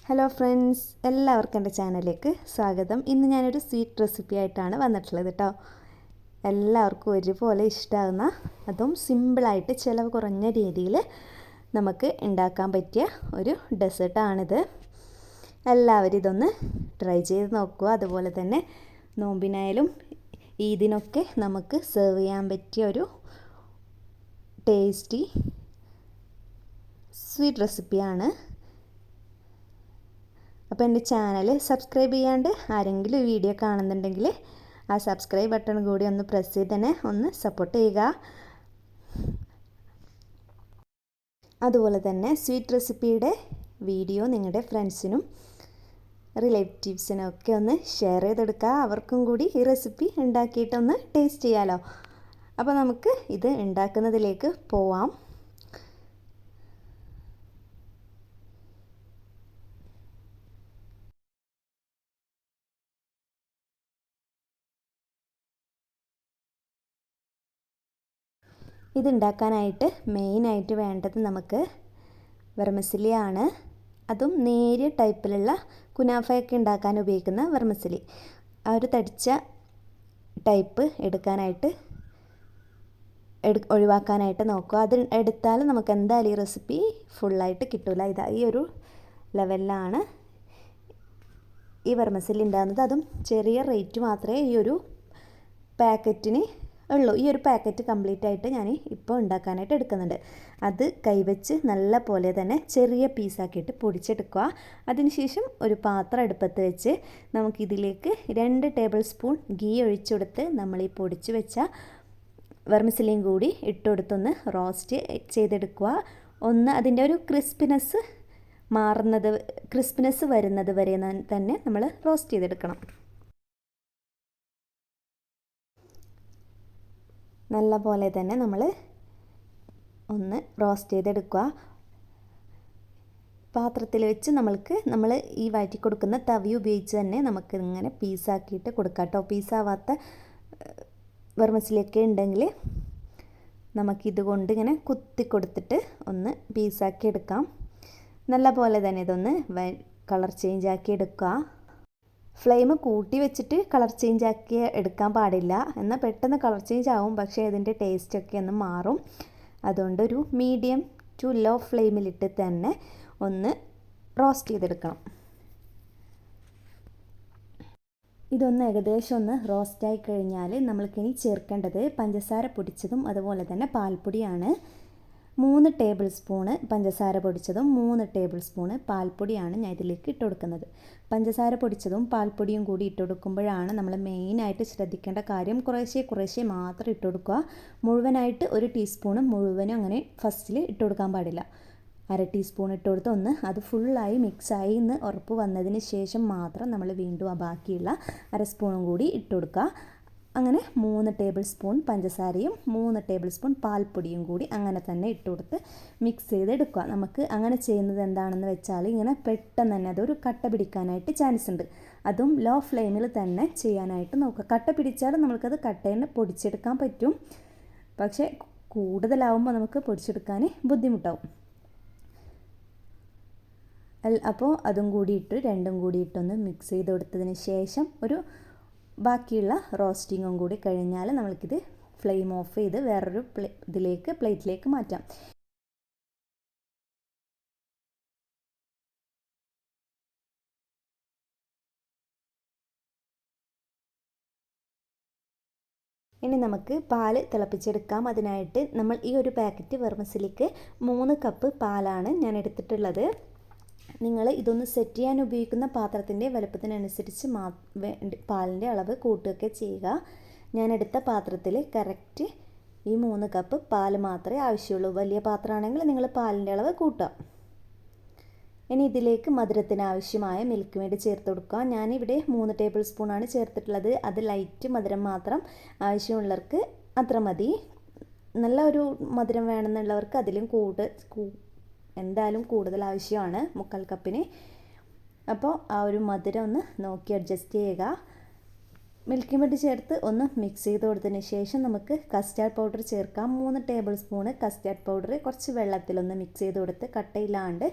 Hello friends, എല്ലാവർക്കും എൻ്റെ ചാനലിലേക്ക് സ്വാഗതം. ഇന്ന് ഞാനൊരു സ്വീറ്റ് റെസിപ്പി ആയിട്ടാണ് വന്നിട്ടുള്ളത് കേട്ടോ. എല്ലാവർക്കും ഒരുപോലെ ഇഷ്ടമാകുന്ന, അതും സിമ്പിളായിട്ട് ചിലവ് കുറഞ്ഞ രീതിയിൽ നമുക്ക് ഉണ്ടാക്കാൻ പറ്റിയ ഒരു ഡെസേർട്ടാണിത്. എല്ലാവരും ഇതൊന്ന് ട്രൈ ചെയ്ത് നോക്കുക. അതുപോലെ തന്നെ നോമ്പിനായാലും ഈദിനൊക്കെ നമുക്ക് സെർവ് ചെയ്യാൻ പറ്റിയ ഒരു ടേസ്റ്റി സ്വീറ്റ് റെസിപ്പിയാണ്. അപ്പോൾ എൻ്റെ ചാനൽ സബ്സ്ക്രൈബ് ചെയ്യാണ്ട് ആരെങ്കിലും ഈ വീഡിയോ കാണുന്നുണ്ടെങ്കിൽ ആ സബ്സ്ക്രൈബ് ബട്ടൺ കൂടി ഒന്ന് പ്രസ് ചെയ്ത് തന്നെ ഒന്ന് സപ്പോർട്ട് ചെയ്യുക. അതുപോലെ തന്നെ സ്വീറ്റ് റെസിപ്പിയുടെ വീഡിയോ നിങ്ങളുടെ ഫ്രണ്ട്സിനും റിലേറ്റീവ്സിനും ഒക്കെ ഒന്ന് ഷെയർ ചെയ്തെടുക്കുക. അവർക്കും കൂടി ഈ റെസിപ്പി ഉണ്ടാക്കിയിട്ടൊന്ന് ടേസ്റ്റ് ചെയ്യാമല്ലോ. അപ്പോൾ നമുക്ക് ഇത് ഉണ്ടാക്കുന്നതിലേക്ക് പോവാം. ഇതുണ്ടാക്കാനായിട്ട് മെയിനായിട്ട് വേണ്ടത് നമുക്ക് വെർമിസെല്ലി ആണ്. അതും നേരിയ ടൈപ്പിലുള്ള കുനാഫയൊക്കെ ഉണ്ടാക്കാൻ ഉപയോഗിക്കുന്ന വെർമിസെല്ലി. ആ ഒരു തടിച്ച ടൈപ്പ് ഒഴിവാക്കാനായിട്ട് നോക്കുക. അത് എടുത്താൽ നമുക്ക് എന്തായാലും ഈ റെസിപ്പി ഫുള്ളായിട്ട് കിട്ടില്ല. ഇതാ ഈ ഒരു ലെവലിലാണ് ഈ വെർമിസെല്ലി ഉണ്ടാകുന്നത്. അതും ചെറിയ റേറ്റ് മാത്രമേ ഈ ഒരു പാക്കറ്റിന് ഉള്ളൂ. ഈ ഒരു പാക്കറ്റ് കംപ്ലീറ്റ് ആയിട്ട് ഞാൻ ഇപ്പോൾ ഉണ്ടാക്കാനായിട്ട് എടുക്കുന്നുണ്ട്. അത് കൈവച്ച് നല്ല പോലെ തന്നെ ചെറിയ പീസാക്കിയിട്ട് പൊടിച്ചെടുക്കുക. അതിനുശേഷം ഒരു പാത്രം അടുപ്പത്ത് വെച്ച് നമുക്കിതിലേക്ക് 2 ടേബിൾ സ്പൂൺ ഗീ ഒഴിച്ചുകൊടുത്ത് നമ്മൾ ഈ പൊടിച്ച് വെച്ച വെർമിസെല്ലിയും കൂടി ഇട്ടുകൊടുത്തൊന്ന് റോസ്റ്റ് ചെയ്തെടുക്കുക. ഒന്ന് അതിൻ്റെ ഒരു ക്രിസ്പിനെസ് വരുന്നത് വരെ തന്നെ നമ്മൾ റോസ്റ്റ് ചെയ്തെടുക്കണം. നല്ല പോലെ തന്നെ നമ്മൾ ഒന്ന് റോസ്റ്റ് ചെയ്തെടുക്കുക. പാത്രത്തിൽ വെച്ച് നമ്മൾ ഈ വഴറ്റി കൊടുക്കുന്ന തവി ഉപയോഗിച്ച് തന്നെ നമുക്ക് ഇങ്ങനെ പീസാക്കിയിട്ട് കൊടുക്കാം കേട്ടോ. പീസാവാത്ത വെർമിസെല്ലിയൊക്കെ ഉണ്ടെങ്കിൽ നമുക്കിതുകൊണ്ട് ഇങ്ങനെ കുത്തി കൊടുത്തിട്ട് ഒന്ന് പീസാക്കി എടുക്കാം. നല്ല പോലെ തന്നെ ഇതൊന്ന് കളർ ചേഞ്ച് ആക്കി എടുക്കുക. ഫ്ലെയിം കൂട്ടി വെച്ചിട്ട് കളർ ചേഞ്ച് ആക്കി എടുക്കാൻ പാടില്ല. എന്നാൽ പെട്ടെന്ന് കളർ ചേഞ്ച് ആവും, പക്ഷേ ഇതിൻ്റെ ടേസ്റ്റൊക്കെ ഒന്ന് മാറും. അതുകൊണ്ട് ഒരു മീഡിയം ടു ലോ ഫ്ലെയിമിലിട്ട് തന്നെ ഒന്ന് റോസ്റ്റ് ചെയ്തെടുക്കണം. ഇതൊന്ന് ഏകദേശം ഒന്ന് റോസ്റ്റായി കഴിഞ്ഞാൽ നമ്മൾക്കിനി ചേർക്കേണ്ടത് പഞ്ചസാര പൊടിച്ചതും അതുപോലെ തന്നെ പാൽപ്പൊടിയാണ്. 3 ടേബിൾ സ്പൂണ് പഞ്ചസാര പൊടിച്ചതും 3 ടേബിൾ സ്പൂണ് പാൽപ്പൊടിയാണ് ഞാൻ ഇതിലേക്ക് ഇട്ട് കൊടുക്കുന്നത്. പഞ്ചസാര പൊടിച്ചതും പാൽപ്പൊടിയും കൂടി ഇട്ട് കൊടുക്കുമ്പോഴാണ് നമ്മൾ മെയിനായിട്ട് ശ്രദ്ധിക്കേണ്ട കാര്യം. കുറേശ്ശെ മാത്രം ഇട്ട് കൊടുക്കുക. മുഴുവനായിട്ട് 1 ടീസ്പൂണ് മുഴുവനും അങ്ങനെ ഫസ്റ്റിൽ ഇട്ട് കൊടുക്കാൻ പാടില്ല. 1/2 ടീസ്പൂൺ ഇട്ട് കൊടുത്ത് അത് ഫുള്ളായി മിക്സായി എന്ന് ഉറപ്പ് വന്നതിന് ശേഷം മാത്രം നമ്മൾ വീണ്ടും ആ ബാക്കിയുള്ള 1/2 സ്പൂണും കൂടി ഇട്ട് കൊടുക്കുക. അങ്ങനെ 3 ടേബിൾ സ്പൂൺ പഞ്ചസാരയും 3 ടേബിൾ സ്പൂൺ പാൽപ്പൊടിയും കൂടി അങ്ങനെ തന്നെ ഇട്ട് കൊടുത്ത് മിക്സ് ചെയ്തെടുക്കുക. നമുക്ക് അങ്ങനെ ചെയ്യുന്നത് എന്താണെന്ന് വെച്ചാൽ ഇങ്ങനെ പെട്ടെന്ന് തന്നെ അതൊരു കട്ട പിടിക്കാനായിട്ട് ചാൻസ് ഉണ്ട്. അതും ലോ ഫ്ലെയിമിൽ തന്നെ ചെയ്യാനായിട്ട് നോക്കുക. കട്ട പിടിച്ചാൽ നമുക്കത് കട്ടേനെ പൊടിച്ചെടുക്കാൻ പറ്റും, പക്ഷേ കൂടുതലാവുമ്പോൾ നമുക്ക് പൊടിച്ചെടുക്കാൻ ബുദ്ധിമുട്ടാവും. അപ്പോൾ അതും കൂടി ഇട്ട് രണ്ടും കൂടി ഇട്ടൊന്ന് മിക്സ് ചെയ്ത് കൊടുത്തതിന് ശേഷം ബാക്കിയുള്ള റോസ്റ്റിങ്ങും കൂടി കഴിഞ്ഞാൽ നമ്മൾക്കിത് ഫ്ലെയിം ഓഫ് ചെയ്ത് വേറൊരു പ്ലേറ്റിലേക്ക് മാറ്റാം. ഇനി നമുക്ക് പാല് തിളപ്പിച്ചെടുക്കാം. അതിനായിട്ട് നമ്മൾ ഈ ഒരു പാക്കറ്റ് വെർമിസെല്ലിക്ക് 3 കപ്പ് പാലാണ് ഞാൻ എടുത്തിട്ടുള്ളത്. നിങ്ങൾ ഇതൊന്ന് സെറ്റ് ചെയ്യാൻ ഉപയോഗിക്കുന്ന പാത്രത്തിൻ്റെ വലുപ്പത്തിനനുസരിച്ച് പാലിൻ്റെ അളവ് കൂട്ടുകയൊക്കെ ചെയ്യുക. ഞാൻ എടുത്ത പാത്രത്തിൽ കറക്റ്റ് ഈ 3 കപ്പ് പാൽ മാത്രമേ ആവശ്യമുള്ളൂ. വലിയ പാത്രമാണെങ്കിൽ നിങ്ങൾ പാലിൻ്റെ അളവ് കൂട്ടുക. ഇനി ഇതിലേക്ക് മധുരത്തിന് ആവശ്യമായ മിൽക്ക് മെയ്ഡ് ചേർത്ത് കൊടുക്കുക. ഞാനിവിടെ 3 ടേബിൾ സ്പൂണാണ് ചേർത്തിട്ടുള്ളത്. അത് ലൈറ്റ് മധുരം മാത്രം ആവശ്യമുള്ളവർക്ക് അത്ര മതി. നല്ല ഒരു മധുരം വേണമെന്നുള്ളവർക്ക് അതിലും എന്തായാലും കൂടുതൽ ആവശ്യമാണ് 3/4 കപ്പിന്. അപ്പോൾ ആ ഒരു മധുരം ഒന്ന് നോക്കി അഡ്ജസ്റ്റ് ചെയ്യുക. മിൽക്കി മെയ്ഡ് ചേർത്ത് ഒന്ന് മിക്സ് ചെയ്ത് കൊടുത്തതിന് ശേഷം നമുക്ക് കസ്റ്റാർഡ് പൗഡർ ചേർക്കാം. 3 ടേബിൾ സ്പൂണ് കസ്റ്റാർഡ് പൗഡർ കുറച്ച് വെള്ളത്തിലൊന്ന് മിക്സ് ചെയ്ത് കൊടുത്ത് കട്ടയില്ലാണ്ട്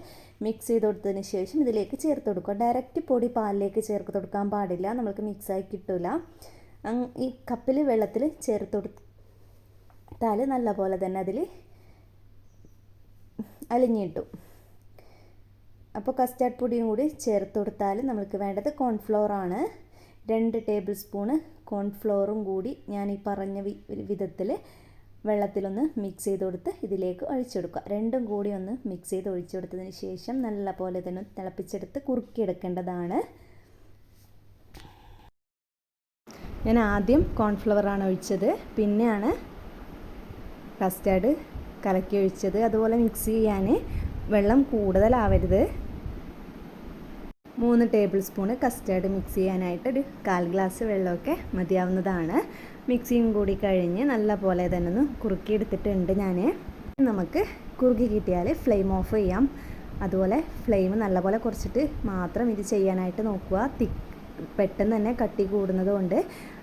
മിക്സ് ചെയ്ത് കൊടുത്തതിന് ശേഷം ഇതിലേക്ക് ചേർത്ത് കൊടുക്കുക. ഡയറക്റ്റ് പൊടി പാലിലേക്ക് ചേർത്ത് കൊടുക്കാൻ പാടില്ല, നമുക്ക് മിക്സായി കിട്ടില്ല. ഈ കപ്പിൽ വെള്ളത്തിൽ ചേർത്ത് കൊടുത്താൽ നല്ല പോലെ തന്നെ അതിൽ അലിഞ്ഞിട്ടും. അപ്പോൾ കസ്റ്റാർഡ് പൊടിയും കൂടി ചേർത്ത് കൊടുത്താൽ നമുക്ക് വേണ്ടത് കോൺഫ്ലോർ ആണ്. 2 ടേബിൾ സ്പൂണ് കോൺഫ്ലോറും കൂടി ഞാൻ ഈ പറഞ്ഞ വിധത്തിൽ വെള്ളത്തിലൊന്ന് മിക്സ് ചെയ്ത് കൊടുത്ത് ഇതിലേക്ക് ഒഴിച്ചെടുക്കുക. രണ്ടും കൂടി ഒന്ന് മിക്സ് ചെയ്ത് ഒഴിച്ചു കൊടുത്തതിന് ശേഷം നല്ല പോലെ തന്നെ തിളപ്പിച്ചെടുത്ത് കുറുക്കിയെടുക്കേണ്ടതാണ്. ഞാൻ ആദ്യം കോൺഫ്ലവറാണ് ഒഴിച്ചത്, പിന്നെയാണ് കസ്റ്റാർഡ് കലക്കി ഒഴിച്ചത്. അതുപോലെ മിക്സ് ചെയ്യാൻ വെള്ളം കൂടുതലാവരുത്. 3 ടേബിൾ സ്പൂണ് കസ്റ്റാർഡ് മിക്സ് ചെയ്യാനായിട്ട് ഒരു 1/4 ഗ്ലാസ് വെള്ളമൊക്കെ മതിയാവുന്നതാണ്. മിക്സിയും കൂടി കഴിഞ്ഞ് നല്ല പോലെ തന്നെ ഒന്ന് കുറുക്കിയെടുത്തിട്ടുണ്ട് ഞാൻ. നമുക്ക് കുറുക്കി കിട്ടിയാൽ ഫ്ലെയിം ഓഫ് ചെയ്യാം. അതുപോലെ ഫ്ലെയിം നല്ലപോലെ കുറച്ചിട്ട് മാത്രം ഇത് ചെയ്യാനായിട്ട് നോക്കുക. പെട്ടെന്ന് തന്നെ കട്ടി കൂടുന്നത് കൊണ്ട്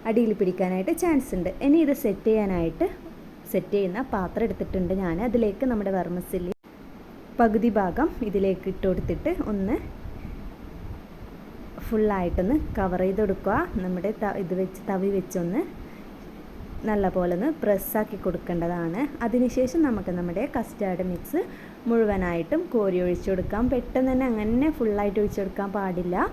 അടിയിൽ പിടിക്കാനായിട്ട് ചാൻസ് ഉണ്ട്. ഇനി ഇത് സെറ്റ് ചെയ്യുന്ന പാത്രം എടുത്തിട്ടുണ്ട് ഞാൻ. അതിലേക്ക് നമ്മുടെ വെർമിസെല്ലി പകുതി ഭാഗം ഇതിലേക്ക് ഇട്ട് കൊടുത്തിട്ട് ഒന്ന് ഫുള്ളായിട്ടൊന്ന് കവർ ചെയ്ത് കൊടുക്കുക. നമ്മുടെ തവി വെച്ചൊന്ന് നല്ല പോലെ ഒന്ന് പ്രസ്സാക്കി കൊടുക്കേണ്ടതാണ്. അതിനുശേഷം നമുക്ക് നമ്മുടെ കസ്റ്റാർഡ് മിക്സ് മുഴുവനായിട്ടും കോരി ഒഴിച്ചു കൊടുക്കാം. പെട്ടെന്ന് തന്നെ അങ്ങനെ ഫുള്ളായിട്ട് ഒഴിച്ചു കൊടുക്കാൻ പാടില്ല.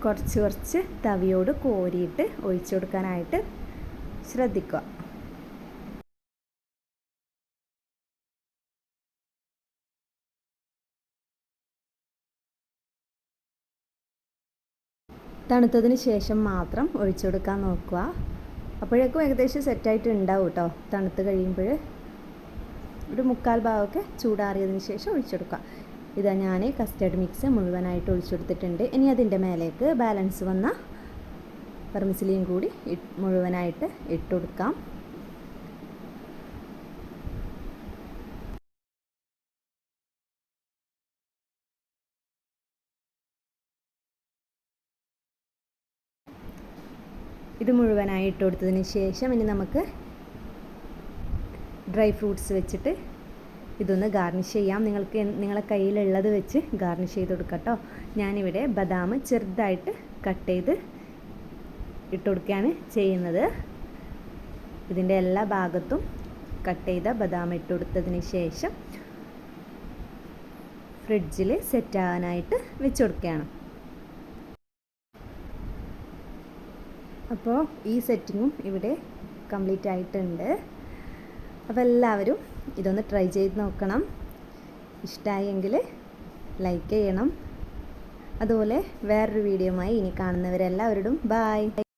കുറച്ച് തവിയോട് കോരിയിട്ട് ഒഴിച്ചു കൊടുക്കാനായിട്ട് ശ്രദ്ധിക്കുക. തണുത്തതിന് ശേഷം മാത്രം ഒഴിച്ചു കൊടുക്കാൻ നോക്കുക. അപ്പോഴേക്കും ഏകദേശം സെറ്റായിട്ട് ഉണ്ടാവും കേട്ടോ. തണുത്ത് കഴിയുമ്പോൾ ഒരു 1/4 ഭാഗമൊക്കെ ചൂടാറിയതിന് ശേഷം ഒഴിച്ചെടുക്കുക. ഇതാ ഞാൻ കസ്റ്റാർഡ് മിക്സ് മുഴുവനായിട്ട് ഒഴിച്ചു കൊടുത്തിട്ടുണ്ട്. ഇനി അതിൻ്റെ മേലേക്ക് ബാലൻസ് വന്ന വെർമിസെല്ലിയും കൂടി മുഴുവനായിട്ട് ഇട്ട് കൊടുക്കാം. ഇത് മുഴുവനായി ഇട്ട് കൊടുത്തതിന് ശേഷം ഇനി നമുക്ക് ഡ്രൈ ഫ്രൂട്ട്സ് വെച്ചിട്ട് ഇതൊന്ന് ഗാർണിഷ് ചെയ്യാം. നിങ്ങളെ കയ്യിലുള്ളത് വെച്ച് ഗാർണിഷ് ചെയ്ത് കൊടുക്കാം കേട്ടോ. ഞാനിവിടെ ബദാം ചെറുതായിട്ട് കട്ട് ചെയ്ത് ഇട്ട് കൊടുക്കുകയാണ് ചെയ്യുന്നത്. ഇതിൻ്റെ എല്ലാ ഭാഗത്തും കട്ട് ചെയ്ത ബദാം ഇട്ട് കൊടുത്തതിന് ശേഷം ഫ്രിഡ്ജിൽ സെറ്റാകാനായിട്ട് വെച്ച് കൊടുക്കുകയാണ്. അപ്പോൾ ഈ സെറ്റിങ്ങും ഇവിടെ കംപ്ലീറ്റ് ആയിട്ടുണ്ട്. അപ്പോൾ എല്ലാവരും ഇതൊന്ന് ട്രൈ ചെയ്ത് നോക്കണം. ഇഷ്ടമായെങ്കിൽ ലൈക്ക് ചെയ്യണം. അതുപോലെ വേറൊരു വീഡിയോയുമായി ഇനി കാണുന്നവരെല്ലാവരോടും ബൈ.